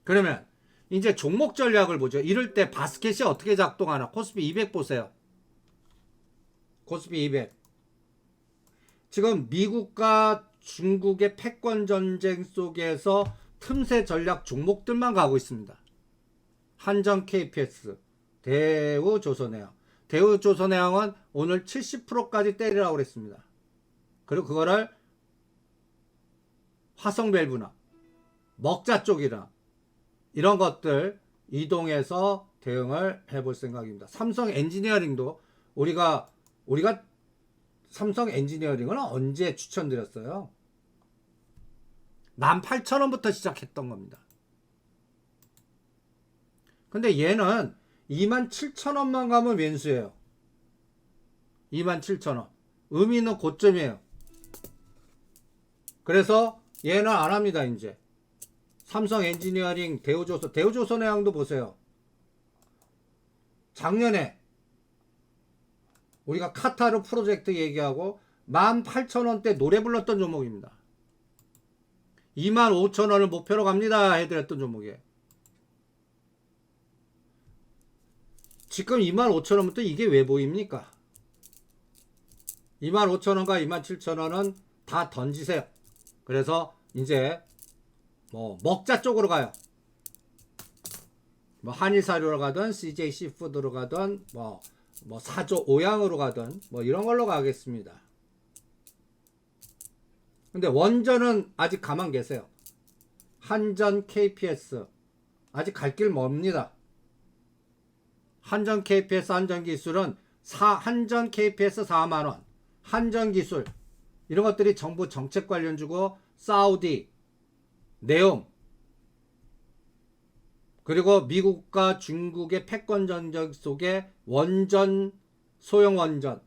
그러면 이제 종목 전략을 보죠. 이럴 때 바스켓이 어떻게 작동하나. 코스피 200 보세요. 코스피 200. 지금 미국과 중국의 패권 전쟁 속에서 틈새 전략 종목들만 가고 있습니다. 한전 KPS, 대우조선해양. 대우조선해양은 오늘 70%까지 때리라고 그랬습니다. 그리고 그거를 화성밸브나 먹자 쪽이나 이런 것들 이동해서 대응을 해볼 생각입니다. 삼성 엔지니어링도 우리가 삼성 엔지니어링은 언제 추천드렸어요? 18,000원부터 시작했던 겁니다. 근데 얘는 27,000원만 가면 왼수예요. 27,000원. 의미는 고점이에요. 그래서 얘는 안 합니다, 이제. 삼성 엔지니어링, 대우조선해양도 보세요. 작년에 우리가 카타르 프로젝트 얘기하고 18,000원대 노래 불렀던 종목입니다. 25,000원을 목표로 갑니다 해드렸던 종목이에요. 지금 25,000원부터 이게 왜 보입니까? 25,000원과 27,000원은 다 던지세요. 그래서 이제 뭐 먹자 쪽으로 가요. 뭐 한일사료로 가든 CJ 시푸드로 가든 뭐 사조 오양으로 가든 뭐 이런 걸로 가겠습니다. 근데 원전은 아직 가만 계세요. 한전 KPS 아직 갈 길 멉니다. 한전 KPS 한전기술은 한전 KPS 4만원, 한전기술 이런 것들이 정부 정책 관련 주고 사우디, 네옴 그리고 미국과 중국의 패권 전쟁 속에 원전, 소형 원전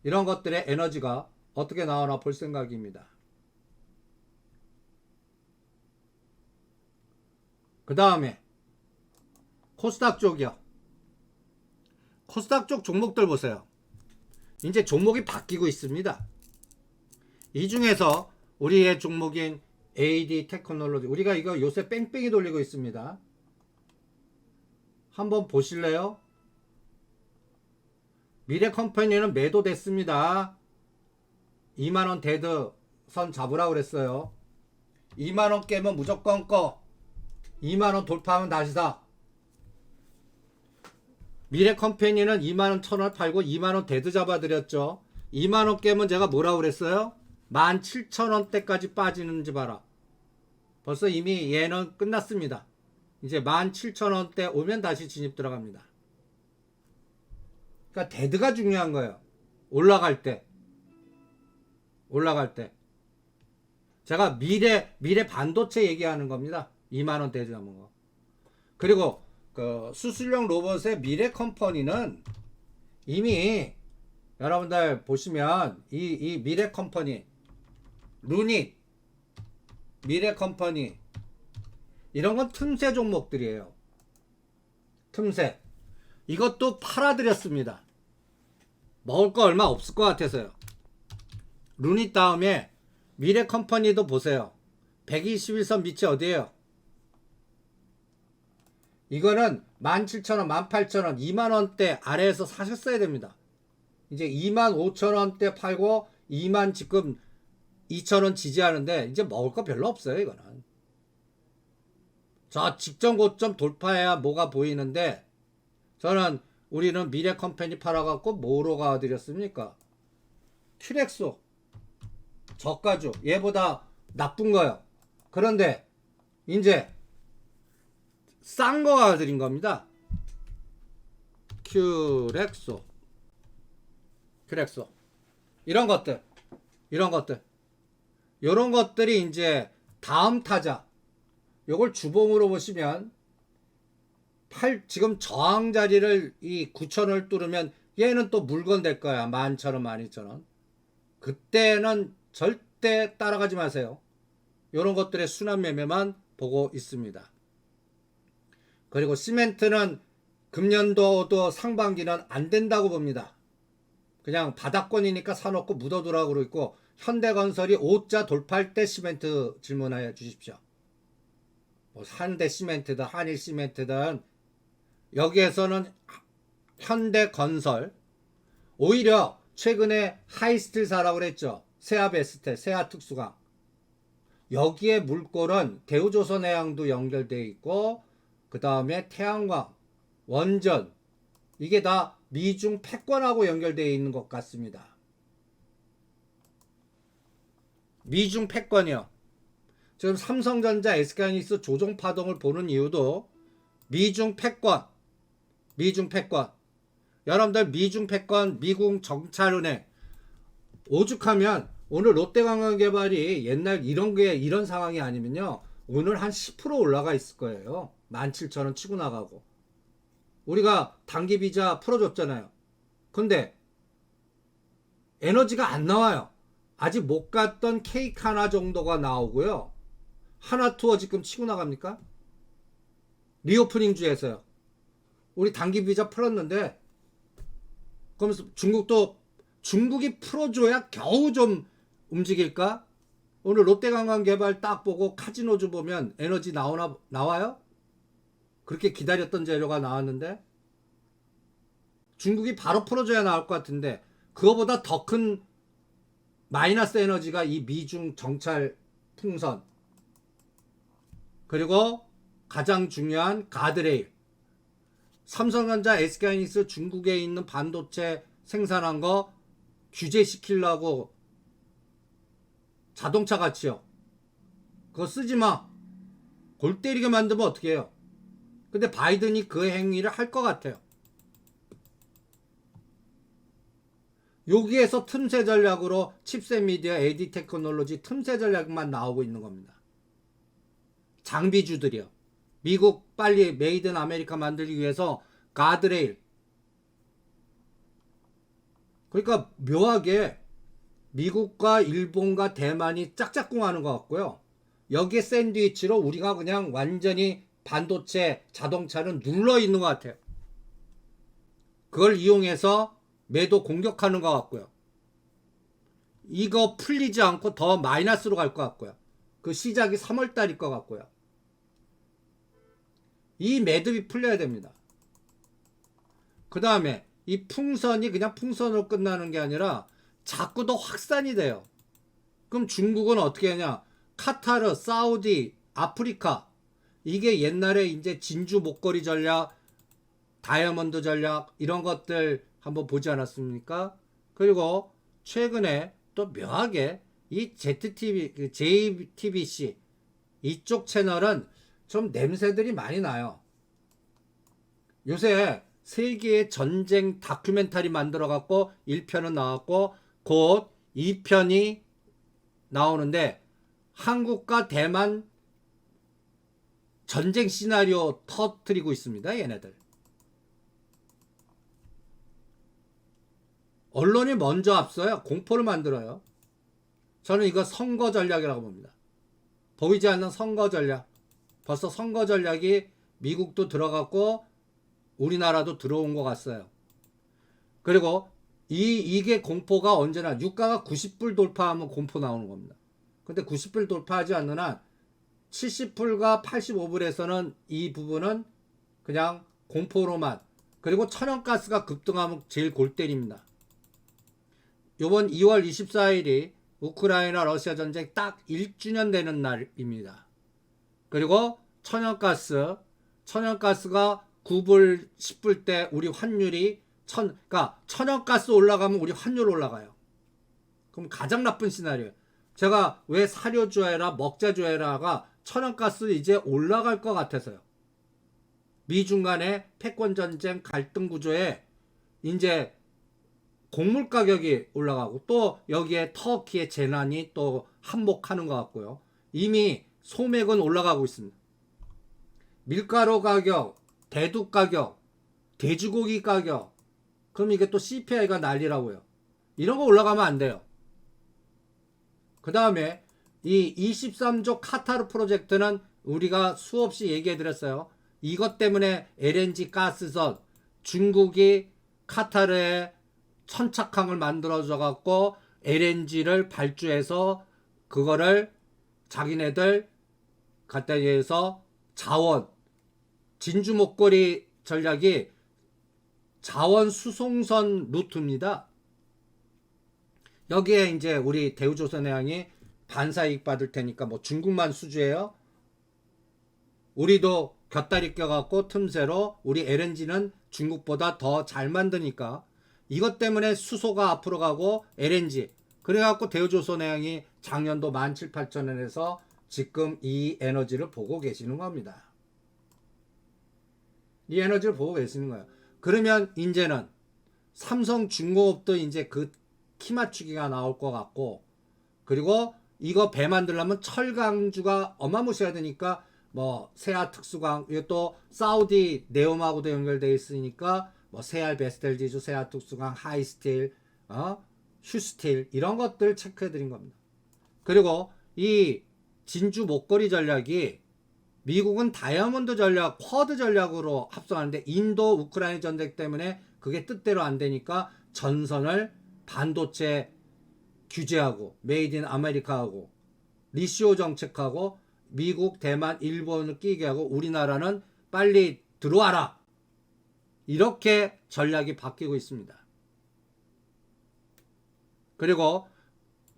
이런 것들의 에너지가 어떻게 나오나 볼 생각입니다. 그 다음에 코스닥 쪽이요. 코스닥 쪽 종목들 보세요. 이제 종목이 바뀌고 있습니다. 이 중에서 우리의 종목인 AD 테크놀로지 우리가 이거 요새 뺑뺑이 돌리고 있습니다. 한번 보실래요? 미래컴퍼니는 매도됐습니다. 2만원 데드 선 잡으라고 그랬어요. 2만원 깨면 무조건 꺼. 2만원 돌파하면 다시 사. 미래컴퍼니는 2만원 1,000원 팔고 2만원 데드 잡아드렸죠. 2만원 깨면 제가 뭐라고 그랬어요? 17,000원대까지 빠지는지 봐라. 벌써 이미 얘는 끝났습니다. 이제 17,000원대 오면 다시 진입 들어갑니다. 그러니까 데드가 중요한 거예요. 올라갈 때. 제가 미래 반도체 얘기하는 겁니다. 2만원 데드 잡은 거. 그리고 그 수술용 로봇의 미래 컴퍼니는 이미 여러분들 보시면 이 미래 컴퍼니 루닛 미래 컴퍼니 이런 건 틈새 종목들이에요. 틈새 이것도 팔아드렸습니다. 먹을 거 얼마 없을 것 같아서요. 루닛 다음에 미래 컴퍼니도 보세요. 121선 밑이 어디에요? 이거는 17,000원, 18,000원, 2만원대 아래에서 사셨어야 됩니다. 이제 25,000원대 팔고 2만 지금 2,000원 지지하는데 이제 먹을 거 별로 없어요. 이거는 저 직전 고점 돌파해야 뭐가 보이는데 우리는 미래 컴퍼니 팔아갖고 뭐로 가드렸습니까? 큐렉소 저가죠. 얘보다 나쁜 거요. 그런데 이제 싼 거 가드린 겁니다. 큐렉소 이런 것들 이런 것들이 이제 다음 타자 요걸 주봉으로 보시면 지금 저항 자리를 이 9,000원을 뚫으면 얘는 또 물건 될 거야. 11,000원 12,000원 그때는 절대 따라가지 마세요. 요런 것들의 순환 매매만 보고 있습니다. 그리고 시멘트는 금년도도 상반기는 안 된다고 봅니다. 그냥 바닥권이니까 사놓고 묻어두라고 그러고 있고 현대건설이 5자 돌파할 때 시멘트 질문해 주십시오. 뭐 현대시멘트든 한일시멘트든 여기에서는 현대건설 오히려 최근에 하이스틸사라고 그랬죠. 세아베스테, 세아특수강 여기에 물골은 대우조선해양도 연결되어 있고 그 다음에 태양광, 원전 이게 다 미중 패권하고 연결되어 있는 것 같습니다. 미중 패권이요. 지금 삼성전자, SK하이닉스 조종파동을 보는 이유도 미중 패권, 미중 패권. 여러분들 미중 패권, 미국 정찰은행 오죽하면 오늘 롯데관광개발이 옛날 이런 상황이 아니면요 오늘 한 10% 올라가 있을 거예요. 17,000원 치고 나가고 우리가 단기 비자 풀어줬잖아요. 근데 에너지가 안 나와요. 아직 못 갔던 케이크 하나 정도가 나오고요. 하나 투어 지금 치고 나갑니까? 리오프닝 주에서요. 우리 단기 비자 풀었는데 그러면서 중국이 풀어줘야 겨우 좀 움직일까? 오늘 롯데관광개발 딱 보고 카지노주 보면 에너지 나와요? 그렇게 기다렸던 재료가 나왔는데 중국이 바로 풀어줘야 나올 것 같은데 그거보다 더 큰 마이너스 에너지가 이 미중 정찰 풍선 그리고 가장 중요한 가드레일 삼성전자, SK하이닉스 중국에 있는 반도체 생산한 거 규제시키려고 자동차 가치요. 그거 쓰지 마. 골 때리게 만들면 어떻게 해요? 근데 바이든이 그 행위를 할 것 같아요. 여기에서 틈새 전략으로 칩셋 미디어, AD 테크놀로지 틈새 전략만 나오고 있는 겁니다. 장비주들이요. 미국 빨리 메이드 인 아메리카 만들기 위해서 가드레일. 그러니까 묘하게 미국과 일본과 대만이 짝짝꿍하는 것 같고요. 여기에 샌드위치로 우리가 그냥 완전히 반도체 자동차는 눌러 있는 것 같아요. 그걸 이용해서 매도 공격하는 것 같고요. 이거 풀리지 않고 더 마이너스로 갈 것 같고요. 그 시작이 3월달일 것 같고요. 이 매듭이 풀려야 됩니다. 그 다음에 이 풍선이 그냥 풍선으로 끝나는 게 아니라 자꾸 더 확산이 돼요. 그럼 중국은 어떻게 하냐? 카타르, 사우디, 아프리카 이게 옛날에 이제 진주 목걸이 전략, 다이아몬드 전략 이런 것들 한번 보지 않았습니까? 그리고 최근에 또 묘하게 이 JTBC 이쪽 채널은 좀 냄새들이 많이 나요. 요새 세계의 전쟁 다큐멘터리 만들어 갖고 1편은 나왔고 곧 2편이 나오는데 한국과 대만 전쟁 시나리오 터뜨리고 있습니다. 얘네들. 언론이 먼저 앞서요. 공포를 만들어요. 저는 이거 선거 전략이라고 봅니다. 보이지 않는 선거 전략. 벌써 선거 전략이 미국도 들어갔고 우리나라도 들어온 것 같아요. 그리고 이게 공포가 언제나 유가가 90불 돌파하면 공포 나오는 겁니다. 근데 90불 돌파하지 않는 한 70불과 85불에서는 이 부분은 그냥 공포로만 그리고 천연가스가 급등하면 제일 골 때립니다. 요번 2월 24일이 우크라이나 러시아 전쟁 딱 1주년 되는 날입니다. 그리고 천연가스가 9불 10불 때 우리 환율이 그러니까 천연가스 올라가면 우리 환율 올라가요. 그럼 가장 나쁜 시나리오. 제가 왜 사료주 해라 먹자주 해라가 천연가스 이제 올라갈 것 같아서요. 미중 간의 패권전쟁 갈등 구조에 이제 곡물 가격이 올라가고 또 여기에 터키의 재난이 또 한몫하는 것 같고요. 이미 소맥은 올라가고 있습니다. 밀가루 가격, 대두 가격, 돼지고기 가격 그럼 이게 또 CPI가 난리라고요. 이런 거 올라가면 안 돼요. 그 다음에 이 23조 카타르 프로젝트는 우리가 수없이 얘기해 드렸어요. 이것 때문에 LNG 가스선 중국이 카타르에 선착항을 만들어줘 갖고 LNG를 발주해서 그거를 자기네들 갖다 대해서 자원, 진주 목걸이 전략이 자원 수송선 루트입니다. 여기에 이제 우리 대우조선해양이 반사이익 받을 테니까 뭐 중국만 수주해요. 우리도 곁다리 껴갖고 틈새로 우리 LNG는 중국보다 더 잘 만드니까 이것 때문에 수소가 앞으로 가고 LNG 그래갖고 대우조선해양이 작년도 17,000~18,000원에서 지금 이 에너지를 보고 계시는 겁니다. 이 에너지를 보고 계시는 거예요. 그러면 이제는 삼성중공업도 이제 그 키 맞추기가 나올 것 같고, 그리고 이거 배 만들려면 철강주가 어마무시해야 되니까 뭐 세아 특수광, 이것도 사우디 네옴하고도 연결되어 있으니까 뭐 세알 베스텔 지수, 세아 특수광, 하이스틸, 휴스틸 이런 것들 체크해 드린 겁니다. 그리고 이 진주 목걸이 전략이 미국은 다이아몬드 전략, 쿼드 전략으로 합성하는데 인도 우크라이나 전쟁 때문에 그게 뜻대로 안 되니까 전선을 반도체 규제하고 메이드 인 아메리카하고 리시오 정책하고 미국, 대만, 일본을 끼게 하고 우리나라는 빨리 들어와라. 이렇게 전략이 바뀌고 있습니다. 그리고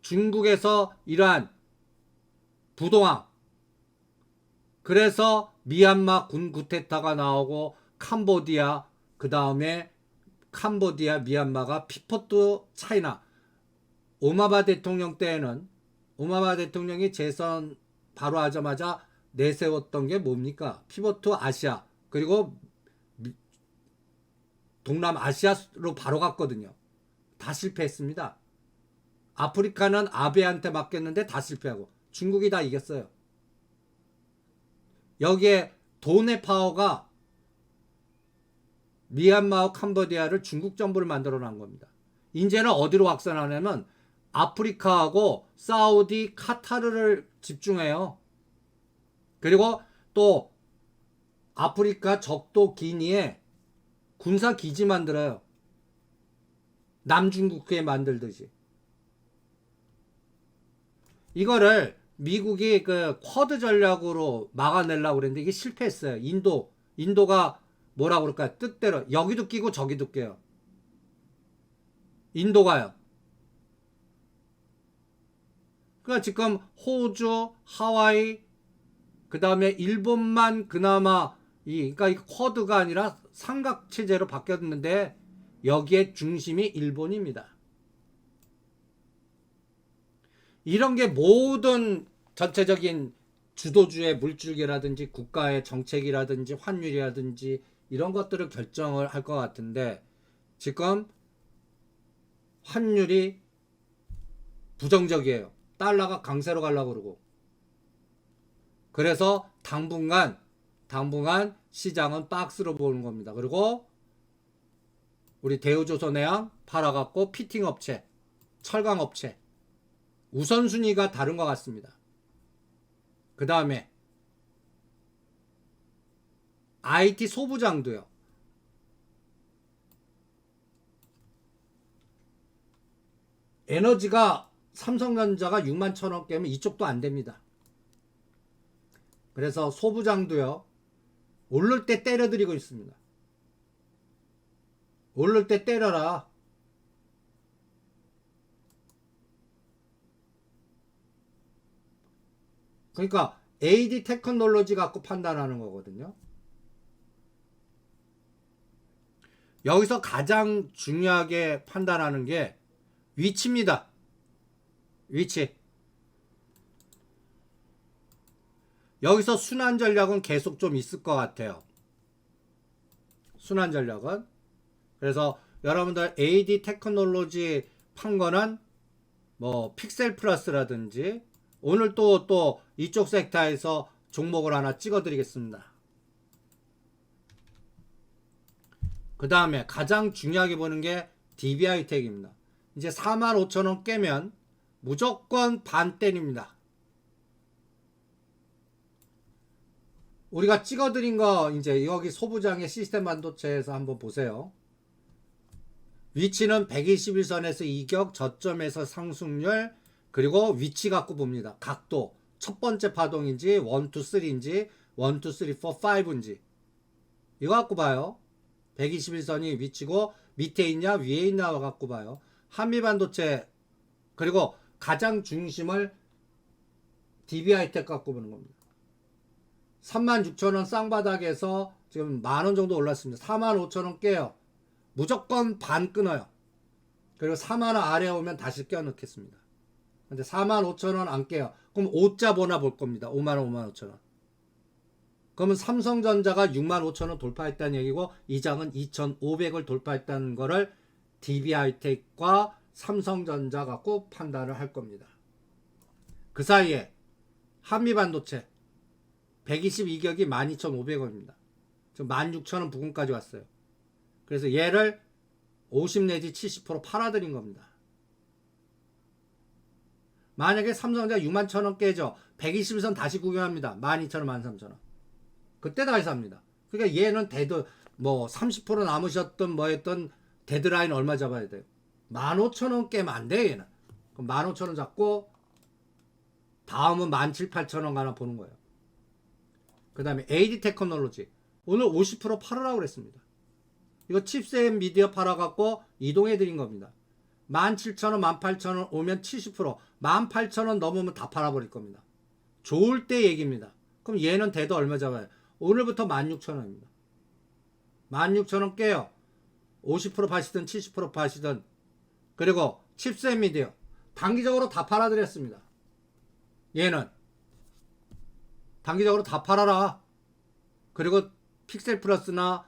중국에서 이러한 부동항, 그래서 미얀마 군 구테타가 나오고 캄보디아, 그 다음에 캄보디아, 미얀마가 피포트 차이나, 오바마 대통령 때에는 오바마 대통령이 재선 바로 하자마자 내세웠던 게 뭡니까? 피보트 아시아, 그리고 동남아시아로 바로 갔거든요. 다 실패했습니다. 아프리카는 아베한테 맡겼는데 다 실패하고 중국이 다 이겼어요. 여기에 돈의 파워가 미얀마와 캄보디아를 중국 정부를 만들어 놓은 겁니다. 이제는 어디로 확산하냐면 아프리카하고 사우디, 카타르를 집중해요. 그리고 또 아프리카 적도 기니에 군사 기지 만들어요. 남중국해에 만들듯이. 이거를 미국이 그 쿼드 전략으로 막아내려고 그랬는데 이게 실패했어요. 인도가 뭐라고 그럴까요? 뜻대로 여기도 끼고 저기도 껴요. 인도가요. 그러니까 지금 호주, 하와이, 그 다음에 일본만 그나마 그러니까 이 쿼드가 아니라 삼각 체제로 바뀌었는데 여기에 중심이 일본입니다. 이런 게 모든 전체적인 주도주의 물줄기라든지 국가의 정책이라든지 환율이라든지 이런 것들을 결정을 할 것 같은데 지금 환율이 부정적이에요. 달러가 강세로 가려고 그러고. 그래서 당분간 시장은 박스로 보는 겁니다. 그리고 우리 대우조선해양 팔아갖고 피팅업체, 철강업체 우선순위가 다른 것 같습니다. 그 다음에 IT 소부장도요. 에너지가 삼성전자가 61,000원 깨면 이쪽도 안 됩니다. 그래서 소부장도요. 오를 때 때려드리고 있습니다. 오를 때 때려라. 그러니까 AD 테크놀로지 갖고 판단하는 거거든요. 여기서 가장 중요하게 판단하는 게 위치입니다. 위치. 여기서 순환 전략은 계속 좀 있을 것 같아요. 순환 전략은. 그래서 여러분들 AD 테크놀로지 판 거는 뭐 픽셀 플러스라든지 오늘 또 이쪽 섹터에서 종목을 하나 찍어 드리겠습니다. 그 다음에 가장 중요하게 보는 게 DBI텍입니다. 이제 45,000원 깨면 무조건 반 때립니다. 우리가 찍어드린 거 이제 여기 소부장의 시스템 반도체에서 한번 보세요. 위치는 121선에서 이격, 저점에서 상승률, 그리고 위치 갖고 봅니다. 각도, 첫 번째 파동인지 1, 2, 3인지 1, 2, 3, 4, 5인지 이거 갖고 봐요. 121선이 위치고 밑에 있냐 위에 있냐 갖고 봐요. 한미반도체 그리고 가장 중심을 DB하이텍 갖고 보는 겁니다. 36,000원 쌍바닥에서 지금 만원 정도 올랐습니다. 45,000원 깨요. 무조건 반 끊어요. 그리고 4만원 아래 오면 다시 껴넣겠습니다. 근데 45,000원 안 깨요. 그럼 5자 보나 볼 겁니다. 5만원 55,000원. 그러면 삼성전자가 65,000원 돌파했다는 얘기고 이 장은 2,500을 돌파했다는 거를 DB하이텍과 삼성전자 갖고 판단을 할 겁니다. 그 사이에 한미반도체 122격이 12,500원입니다. 지금 16,000원 부근까지 왔어요. 그래서 얘를 50 내지 70% 팔아드린 겁니다. 만약에 삼성전자 61,000원 깨져 121선 다시 구경합니다. 12,000원 13,000원 그때 다시 삽니다. 그러니까 얘는 뭐 30% 남으셨던 뭐 했던 데드라인 얼마 잡아야 돼요? 15,000원 깨면 안 돼 얘는. 그럼 15,000원 잡고 다음은 17,000~18,000원 가나 보는 거예요. 그 다음에 AD 테크놀로지 오늘 50% 팔으라고 그랬습니다. 이거 칩셋 미디어 팔아갖고 이동해 드린 겁니다. 17,000원 18,000원 오면 70% 18,000원 넘으면 다 팔아버릴 겁니다. 좋을 때 얘기입니다. 그럼 얘는 대도 얼마 잡아요? 오늘부터 16,000원입니다 16,000원 깨요. 50% 파시든 70% 파시든. 그리고 칩셋 미디어 단기적으로 다 팔아드렸습니다. 얘는 단기적으로 다 팔아라. 그리고 픽셀 플러스나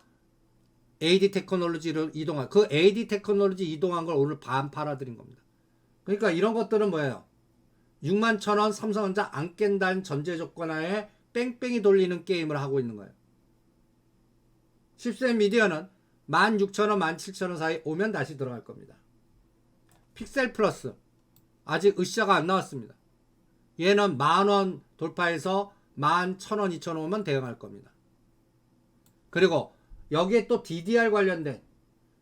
AD 테크놀로지로 이동한 그 AD 테크놀로지 이동한 걸 오늘 반 팔아드린 겁니다. 그러니까 이런 것들은 뭐예요? 61,000원 삼성전자 안 깬다는 전제 조건 하에 뺑뺑이 돌리는 게임을 하고 있는 거예요. 칩셋 미디어는 16,000원 17,000원 사이 오면 다시 들어갈 겁니다. 픽셀 플러스 아직 으쌰가 안 나왔습니다. 얘는 10,000원 돌파해서 11,000원 2,000원 오면 대응할 겁니다. 그리고 여기에 또 DDR 관련된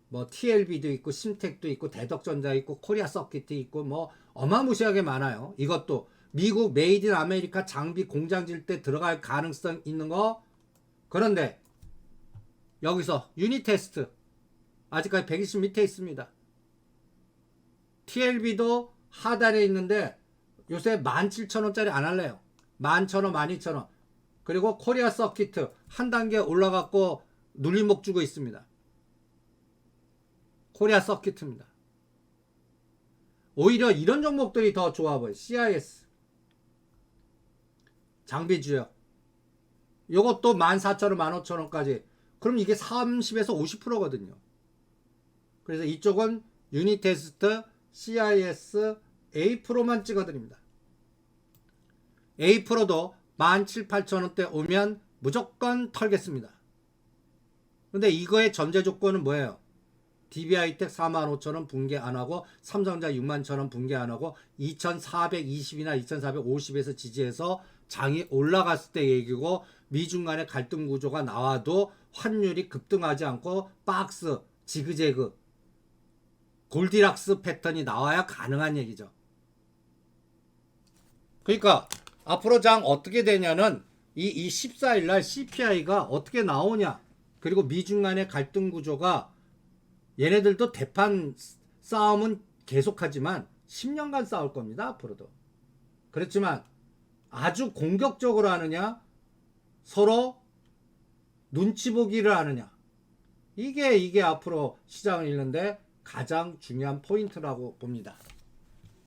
뭐 TLB도 있고 심텍도 있고 대덕전자 있고 코리아 서킷도 있고 뭐 어마무시하게 많아요. 이것도 미국 메이드 인 아메리카 장비 공장 질 때 들어갈 가능성 있는 거. 그런데 여기서 유닛 테스트 아직까지 120 밑에 있습니다. TLB도 하단에 있는데 요새 17,000원짜리 안 할래요. 11,000원 12,000원 그리고 코리아 서킷 한 단계 올라갔고 눌림목 주고 있습니다. 코리아 서킷입니다. 오히려 이런 종목들이 더 좋아 보여요. CIS 장비주요. 요것도 14,000원 15,000원까지. 그럼 이게 30에서 50%거든요. 그래서 이쪽은 유닛 테스트 CIS A%만 찍어드립니다. A%도 17,000~18,000원대 오면 무조건 털겠습니다. 근데 이거의 전제 조건은 뭐예요? DB하이텍 45,000원 붕괴 안하고 삼성전자 61,000원 붕괴 안하고 2,420이나 2,450에서 지지해서 장이 올라갔을 때 얘기고 미중 간의 갈등 구조가 나와도 환율이 급등하지 않고 박스 지그재그 골디락스 패턴이 나와야 가능한 얘기죠. 그러니까 앞으로 장 어떻게 되냐는 이 14일날 CPI가 어떻게 나오냐, 그리고 미중 간의 갈등 구조가 얘네들도 대판 싸움은 계속하지만 10년간 싸울 겁니다. 앞으로도. 그렇지만 아주 공격적으로 하느냐, 서로 눈치 보기를 하느냐, 이게 앞으로 시장을 읽는데 가장 중요한 포인트라고 봅니다.